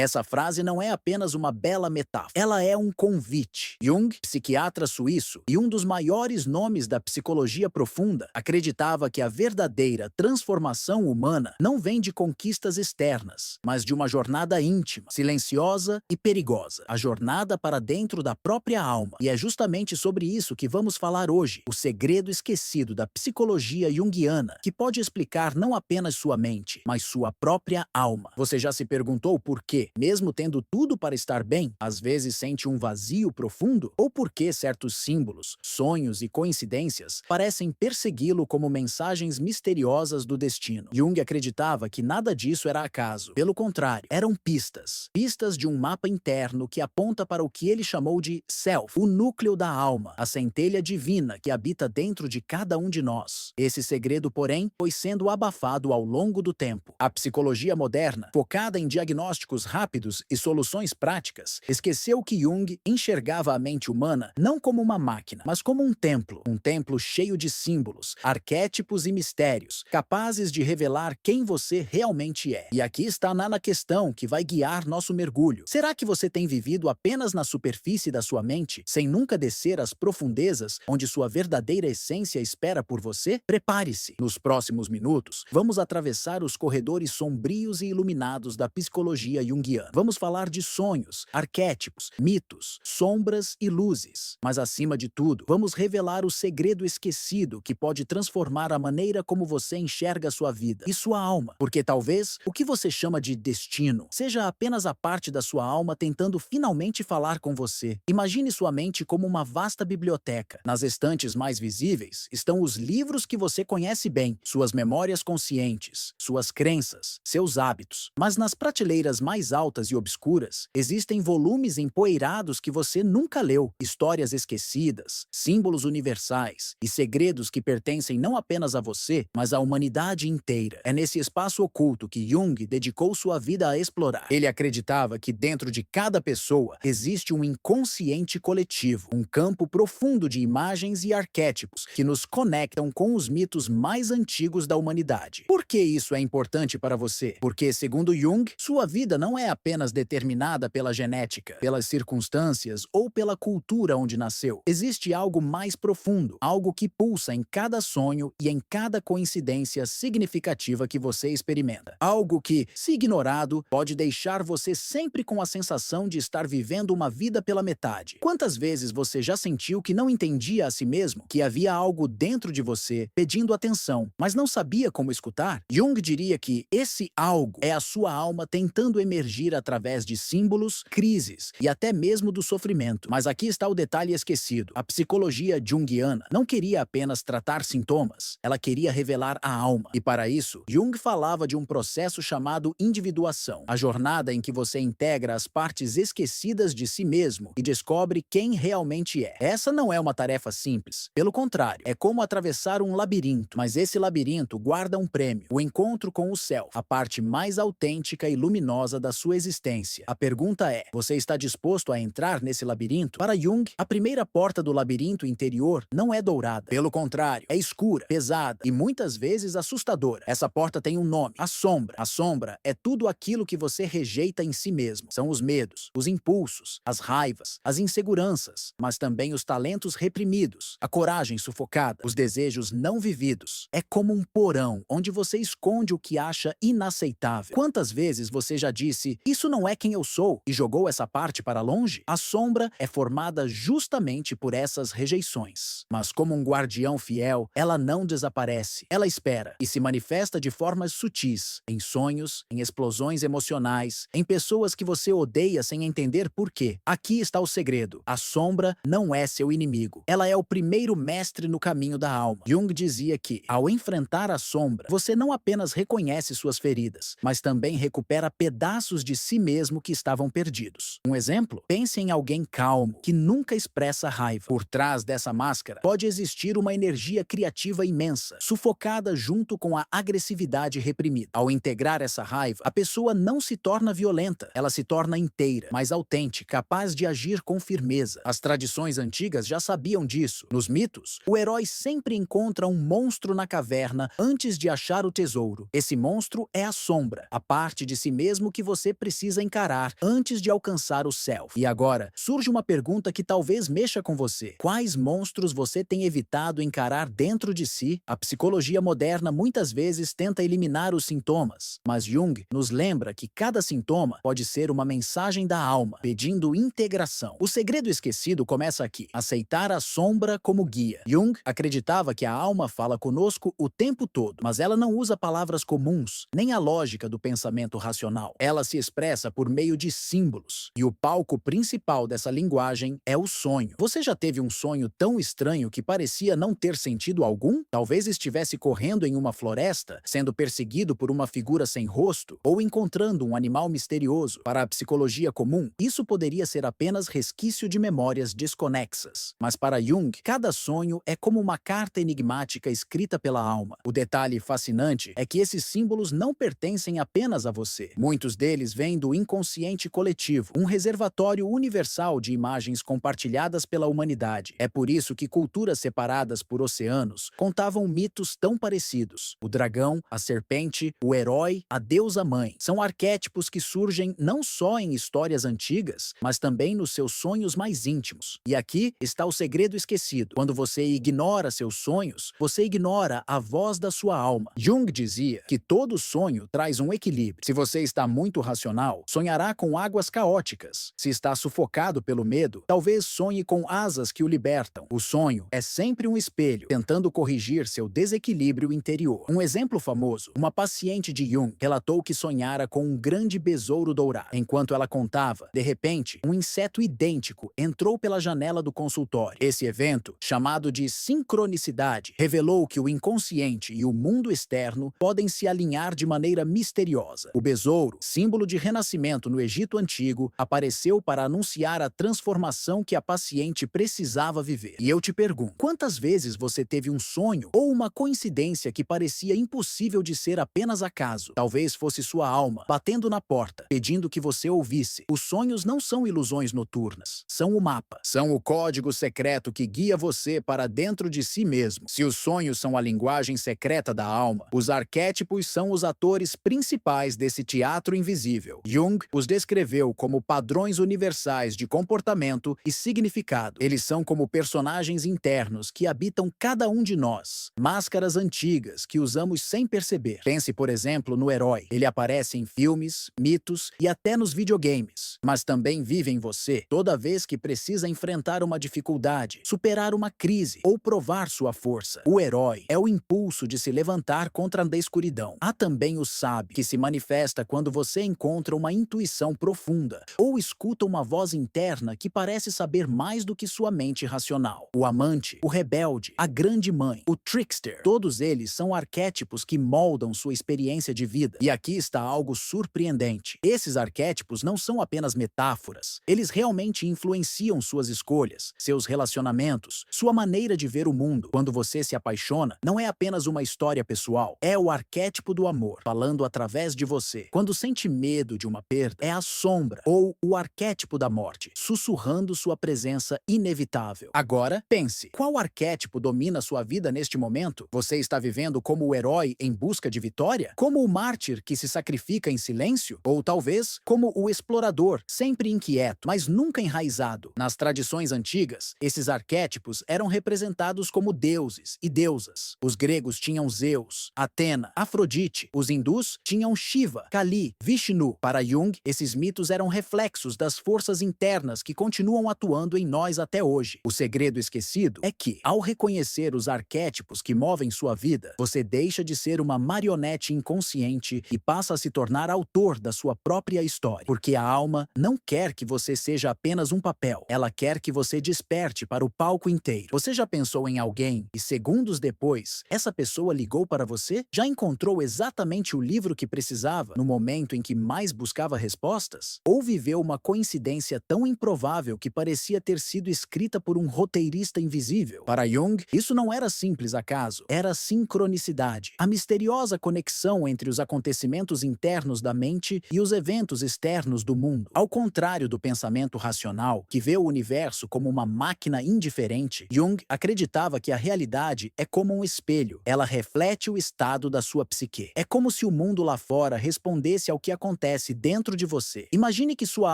Essa frase não é apenas uma bela metáfora, ela é um convite. Jung, psiquiatra suíço e um dos maiores nomes da psicologia profunda, acreditava que a verdadeira transformação humana não vem de conquistas externas, mas de uma jornada íntima, silenciosa e perigosa. A jornada para dentro da própria alma. E é justamente sobre isso que vamos falar hoje, o segredo esquecido da psicologia junguiana, que pode explicar não apenas sua mente, mas sua própria alma. Você já se perguntou por quê, mesmo tendo tudo para estar bem, às vezes sente um vazio profundo? Ou por que certos símbolos, sonhos e coincidências parecem persegui-lo como mensagens misteriosas do destino? Jung acreditava que nada disso era acaso. Pelo contrário, eram pistas. Pistas de um mapa interno que aponta para o que ele chamou de self, o núcleo da alma, a centelha divina que habita dentro de cada um de nós. Esse segredo, porém, foi sendo abafado ao longo do tempo. A psicologia moderna, focada em diagnósticos rápidos e soluções práticas, esqueceu que Jung enxergava a mente humana não como uma máquina, mas como um templo cheio de símbolos, arquétipos e mistérios, capazes de revelar quem você realmente é. E aqui está a questão que vai guiar nosso mergulho. Será que você tem vivido apenas na superfície da sua mente, sem nunca descer às profundezas onde sua verdadeira essência espera por você? Prepare-se! Nos próximos minutos, vamos atravessar os corredores sombrios e iluminados da psicologia junguiana. Vamos falar de sonhos, arquétipos, mitos, sombras e luzes. Mas acima de tudo, vamos revelar o segredo esquecido que pode transformar a maneira como você enxerga sua vida e sua alma. Porque talvez o que você chama de destino seja apenas a parte da sua alma tentando finalmente falar com você. Imagine sua mente como uma vasta biblioteca. Nas estantes mais visíveis estão os livros que você conhece bem, suas memórias conscientes, suas crenças, seus hábitos. Mas nas prateleiras mais altas e obscuras, existem volumes empoeirados que você nunca leu, histórias esquecidas, símbolos universais e segredos que pertencem não apenas a você, mas à humanidade inteira. É nesse espaço oculto que Jung dedicou sua vida a explorar. Ele acreditava que dentro de cada pessoa existe um inconsciente coletivo, um campo profundo de imagens e arquétipos que nos conectam com os mitos mais antigos da humanidade. Por que isso é importante para você? Porque, segundo Jung, sua vida não é apenas determinada pela genética, pelas circunstâncias ou pela cultura onde nasceu. Existe algo mais profundo, algo que pulsa em cada sonho e em cada coincidência significativa que você experimenta. Algo que, se ignorado, pode deixar você sempre com a sensação de estar vivendo uma vida pela metade. Quantas vezes você já sentiu que não entendia a si mesmo, que havia algo dentro de você pedindo atenção, mas não sabia como escutar? Jung diria que esse algo é a sua alma tentando emergir através de símbolos, crises e até mesmo do sofrimento. Mas aqui está o detalhe esquecido. A psicologia junguiana não queria apenas tratar sintomas, ela queria revelar a alma. E para isso, Jung falava de um processo chamado individuação, a jornada em que você integra as partes esquecidas de si mesmo e descobre quem realmente é. Essa não é uma tarefa simples. Pelo contrário, é como atravessar um labirinto, mas esse labirinto guarda um prêmio, o encontro com o self, a parte mais autêntica e luminosa da sua existência. A pergunta é, você está disposto a entrar nesse labirinto? Para Jung, a primeira porta do labirinto interior não é dourada. Pelo contrário, é escura, pesada e muitas vezes assustadora. Essa porta tem um nome, a sombra. A sombra é tudo aquilo que você rejeita em si mesmo. São os medos, os impulsos, as raivas, as inseguranças, mas também os talentos reprimidos, a coragem sufocada, os desejos não vividos. É como um porão onde você esconde o que acha inaceitável. Quantas vezes você já disse, isso não é quem eu sou, e jogou essa parte para longe? A sombra é formada justamente por essas rejeições. Mas como um guardião fiel, ela não desaparece. Ela espera e se manifesta de formas sutis, em sonhos, em explosões emocionais, em pessoas que você odeia sem entender por quê. Aqui está o segredo. A sombra não é seu inimigo. Ela é o primeiro mestre no caminho da alma. Jung dizia que, ao enfrentar a sombra, você não apenas reconhece suas feridas, mas também recupera pedaços de si mesmo que estavam perdidos. Um exemplo? Pense em alguém calmo, que nunca expressa raiva. Por trás dessa máscara, pode existir uma energia criativa imensa, sufocada junto com a agressividade reprimida. Ao integrar essa raiva, a pessoa não se torna violenta, ela se torna inteira, mais autêntica, capaz de agir com firmeza. As tradições antigas já sabiam disso. Nos mitos, o herói sempre encontra um monstro na caverna antes de achar o tesouro. Esse monstro é a sombra, a parte de si mesmo que você você precisa encarar antes de alcançar o self. E agora, surge uma pergunta que talvez mexa com você. Quais monstros você tem evitado encarar dentro de si? A psicologia moderna muitas vezes tenta eliminar os sintomas, mas Jung nos lembra que cada sintoma pode ser uma mensagem da alma, pedindo integração. O segredo esquecido começa aqui: aceitar a sombra como guia. Jung acreditava que a alma fala conosco o tempo todo, mas ela não usa palavras comuns, nem a lógica do pensamento racional. Ela se expressa por meio de símbolos, e o palco principal dessa linguagem é o sonho. Você já teve um sonho tão estranho que parecia não ter sentido algum? Talvez estivesse correndo em uma floresta, sendo perseguido por uma figura sem rosto, ou encontrando um animal misterioso. Para a psicologia comum, isso poderia ser apenas resquício de memórias desconexas. Mas para Jung, cada sonho é como uma carta enigmática escrita pela alma. O detalhe fascinante é que esses símbolos não pertencem apenas a você. Muitos deles vêm do inconsciente coletivo, um reservatório universal de imagens compartilhadas pela humanidade. É por isso que culturas separadas por oceanos contavam mitos tão parecidos. O dragão, a serpente, o herói, a deusa-mãe. São arquétipos que surgem não só em histórias antigas, mas também nos seus sonhos mais íntimos. E aqui está o segredo esquecido. Quando você ignora seus sonhos, você ignora a voz da sua alma. Jung dizia que todo sonho traz um equilíbrio. Se você está muito racional, sonhará com águas caóticas. Se está sufocado pelo medo, talvez sonhe com asas que o libertam. O sonho é sempre um espelho, tentando corrigir seu desequilíbrio interior. Um exemplo famoso: uma paciente de Jung relatou que sonhara com um grande besouro dourado. Enquanto ela contava, de repente, um inseto idêntico entrou pela janela do consultório. Esse evento, chamado de sincronicidade, revelou que o inconsciente e o mundo externo podem se alinhar de maneira misteriosa. O besouro, símbolo de renascimento no Egito Antigo, apareceu para anunciar a transformação que a paciente precisava viver. E eu te pergunto, quantas vezes você teve um sonho ou uma coincidência que parecia impossível de ser apenas acaso? Talvez fosse sua alma batendo na porta, pedindo que você ouvisse. Os sonhos não são ilusões noturnas, são o mapa. São o código secreto que guia você para dentro de si mesmo. Se os sonhos são a linguagem secreta da alma, os arquétipos são os atores principais desse teatro invisível. Jung os descreveu como padrões universais de comportamento e significado. Eles são como personagens internos que habitam cada um de nós, máscaras antigas que usamos sem perceber. Pense, por exemplo, no herói. Ele aparece em filmes, mitos e até nos videogames, mas também vive em você toda vez que precisa enfrentar uma dificuldade, superar uma crise ou provar sua força. O herói é o impulso de se levantar contra a escuridão. Há também o sábio, que se manifesta quando você encontra uma intuição profunda ou escuta uma voz interna que parece saber mais do que sua mente racional. O amante, o rebelde, a grande mãe, o trickster, todos eles são arquétipos que moldam sua experiência de vida. E aqui está algo surpreendente. Esses arquétipos não são apenas metáforas. Eles realmente influenciam suas escolhas, seus relacionamentos, sua maneira de ver o mundo. Quando você se apaixona, não é apenas uma história pessoal, é o arquétipo do amor, falando através de você. Quando sente medo de uma perda, é a sombra ou o arquétipo da morte, sussurrando sua presença inevitável. Agora, pense, qual arquétipo domina sua vida neste momento? Você está vivendo como o herói em busca de vitória? Como o mártir que se sacrifica em silêncio? Ou talvez como o explorador, sempre inquieto, mas nunca enraizado? Nas tradições antigas, esses arquétipos eram representados como deuses e deusas. Os gregos tinham Zeus, Atena, Afrodite. Os hindus tinham Shiva, Kali, Vishnu. Para Jung, esses mitos eram reflexos das forças internas que continuam atuando em nós até hoje. O segredo esquecido é que, ao reconhecer os arquétipos que movem sua vida, você deixa de ser uma marionete inconsciente e passa a se tornar autor da sua própria história. Porque a alma não quer que você seja apenas um papel. Ela quer que você desperte para o palco inteiro. Você já pensou em alguém e segundos depois, essa pessoa ligou para você? Já encontrou exatamente o livro que precisava no momento em que mais buscava respostas? Ou viveu uma coincidência tão improvável que parecia ter sido escrita por um roteirista invisível? Para Jung, isso não era simples acaso, era sincronicidade, a misteriosa conexão entre os acontecimentos internos da mente e os eventos externos do mundo. Ao contrário do pensamento racional, que vê o universo como uma máquina indiferente, Jung acreditava que a realidade é como um espelho. Ela reflete o estado da sua psique. É como se o mundo lá fora respondesse ao que acontece acontece dentro de você. Imagine que sua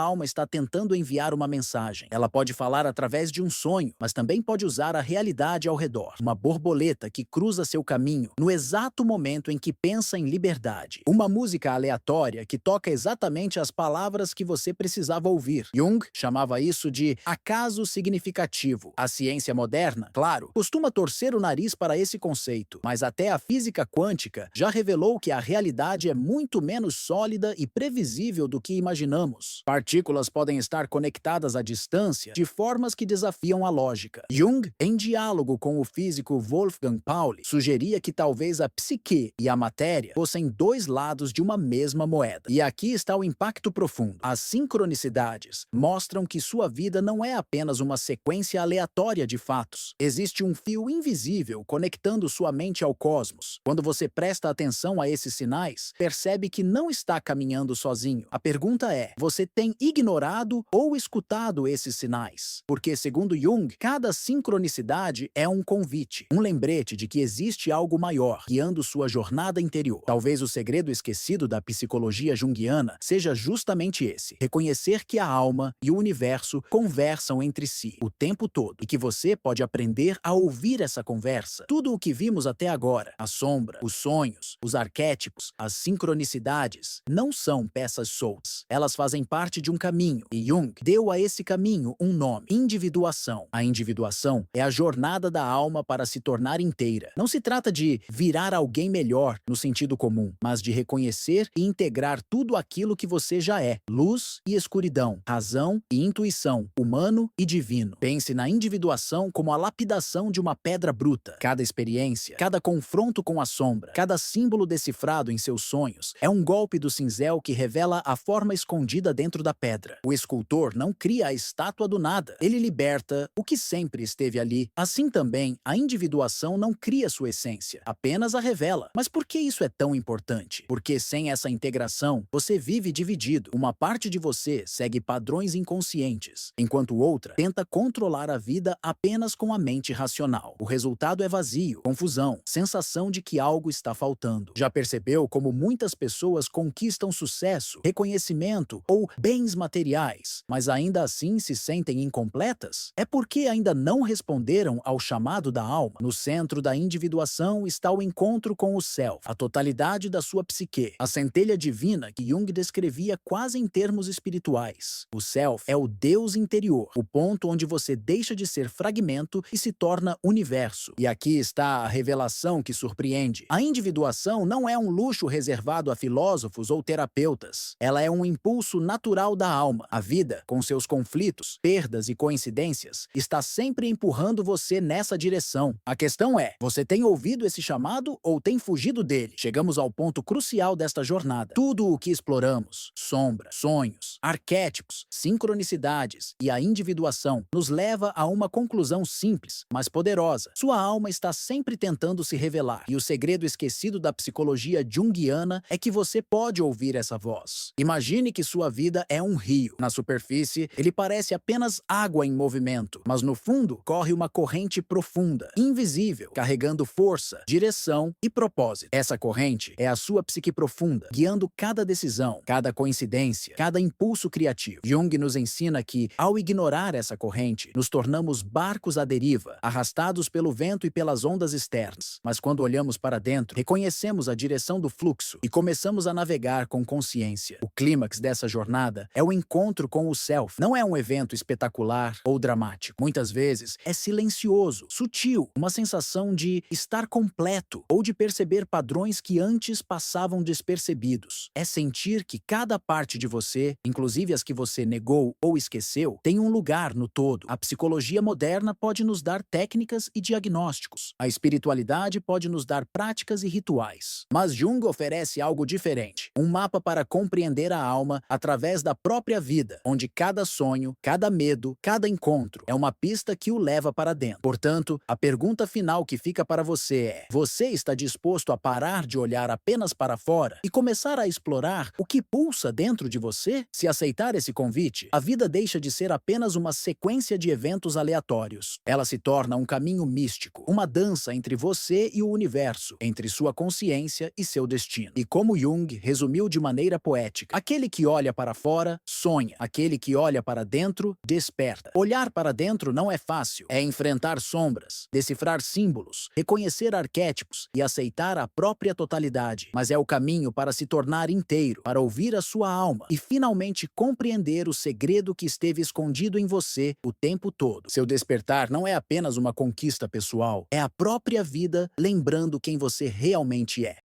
alma está tentando enviar uma mensagem. Ela pode falar através de um sonho, mas também pode usar a realidade ao redor. Uma borboleta que cruza seu caminho no exato momento em que pensa em liberdade. Uma música aleatória que toca exatamente as palavras que você precisava ouvir. Jung chamava isso de acaso significativo. A ciência moderna, claro, costuma torcer o nariz para esse conceito, mas até a física quântica já revelou que a realidade é muito menos sólida e previsível do que imaginamos. Partículas podem estar conectadas à distância de formas que desafiam a lógica. Jung, em diálogo com o físico Wolfgang Pauli, sugeria que talvez a psique e a matéria fossem dois lados de uma mesma moeda. E aqui está o impacto profundo. As sincronicidades mostram que sua vida não é apenas uma sequência aleatória de fatos. Existe um fio invisível conectando sua mente ao cosmos. Quando você presta atenção a esses sinais, percebe que não está caminhando sozinho. A pergunta é: você tem ignorado ou escutado esses sinais? Porque, segundo Jung, cada sincronicidade é um convite, um lembrete de que existe algo maior guiando sua jornada interior. Talvez o segredo esquecido da psicologia junguiana seja justamente esse: reconhecer que a alma e o universo conversam entre si o tempo todo e que você pode aprender a ouvir essa conversa. Tudo o que vimos até agora, a sombra, os sonhos, os arquétipos, as sincronicidades, não são peças soltas. Elas fazem parte de um caminho, e Jung deu a esse caminho um nome: individuação. A individuação é a jornada da alma para se tornar inteira. Não se trata de virar alguém melhor no sentido comum, mas de reconhecer e integrar tudo aquilo que você já é: luz e escuridão, razão e intuição, humano e divino. Pense na individuação como a lapidação de uma pedra bruta. Cada experiência, cada confronto com a sombra, cada símbolo decifrado em seus sonhos é um golpe do cinzel que revela a forma escondida dentro da pedra. O escultor não cria a estátua do nada, ele liberta o que sempre esteve ali. Assim também, a individuação não cria sua essência, apenas a revela. Mas por que isso é tão importante? Porque sem essa integração, você vive dividido. Uma parte de você segue padrões inconscientes, enquanto outra tenta controlar a vida apenas com a mente racional. O resultado é vazio, confusão, sensação de que algo está faltando. Já percebeu como muitas pessoas conquistam sucesso, reconhecimento ou bens materiais, mas ainda assim se sentem incompletas? É porque ainda não responderam ao chamado da alma. No centro da individuação está o encontro com o self, a totalidade da sua psique, a centelha divina que Jung descrevia quase em termos espirituais. O self é o Deus interior, o ponto onde você deixa de ser fragmento e se torna universo. E aqui está a revelação que surpreende. A individuação não é um luxo reservado a filósofos ou terapeutas. Ela é um impulso natural da alma. A vida, com seus conflitos, perdas e coincidências, está sempre empurrando você nessa direção. A questão é: você tem ouvido esse chamado ou tem fugido dele? Chegamos ao ponto crucial desta jornada. Tudo o que exploramos, sombra, sonhos, arquétipos, sincronicidades e a individuação, nos leva a uma conclusão simples, mas poderosa. Sua alma está sempre tentando se revelar, e o segredo esquecido da psicologia junguiana é que você pode ouvir essa voz. Imagine que sua vida é um rio. Na superfície, ele parece apenas água em movimento, mas no fundo corre uma corrente profunda, invisível, carregando força, direção e propósito. Essa corrente é a sua psique profunda, guiando cada decisão, cada coincidência, cada impulso criativo. Jung nos ensina que, ao ignorar essa corrente, nos tornamos barcos à deriva, arrastados pelo vento e pelas ondas externas. Mas quando olhamos para dentro, reconhecemos a direção do fluxo e começamos a navegar com consciência. O clímax dessa jornada é o encontro com o self. Não é um evento espetacular ou dramático. Muitas vezes é silencioso, sutil, uma sensação de estar completo ou de perceber padrões que antes passavam despercebidos. É sentir que cada parte de você, inclusive as que você negou ou esqueceu, tem um lugar no todo. A psicologia moderna pode nos dar técnicas e diagnósticos. A espiritualidade pode nos dar práticas e rituais. Mas Jung oferece algo diferente: um mapa para compreender a alma através da própria vida, onde cada sonho, cada medo, cada encontro é uma pista que o leva para dentro. Portanto, a pergunta final que fica para você é: você está disposto a parar de olhar apenas para fora e começar a explorar o que pulsa dentro de você? Se aceitar esse convite, a vida deixa de ser apenas uma sequência de eventos aleatórios. Ela se torna um caminho místico, uma dança entre você e o universo, entre sua consciência e seu destino. E como Jung resumiu de maneira maneira poética. Aquele que olha para fora, sonha. Aquele que olha para dentro, desperta. Olhar para dentro não é fácil. É enfrentar sombras, decifrar símbolos, reconhecer arquétipos e aceitar a própria totalidade. Mas é o caminho para se tornar inteiro, para ouvir a sua alma e finalmente compreender o segredo que esteve escondido em você o tempo todo. Seu despertar não é apenas uma conquista pessoal, é a própria vida lembrando quem você realmente é.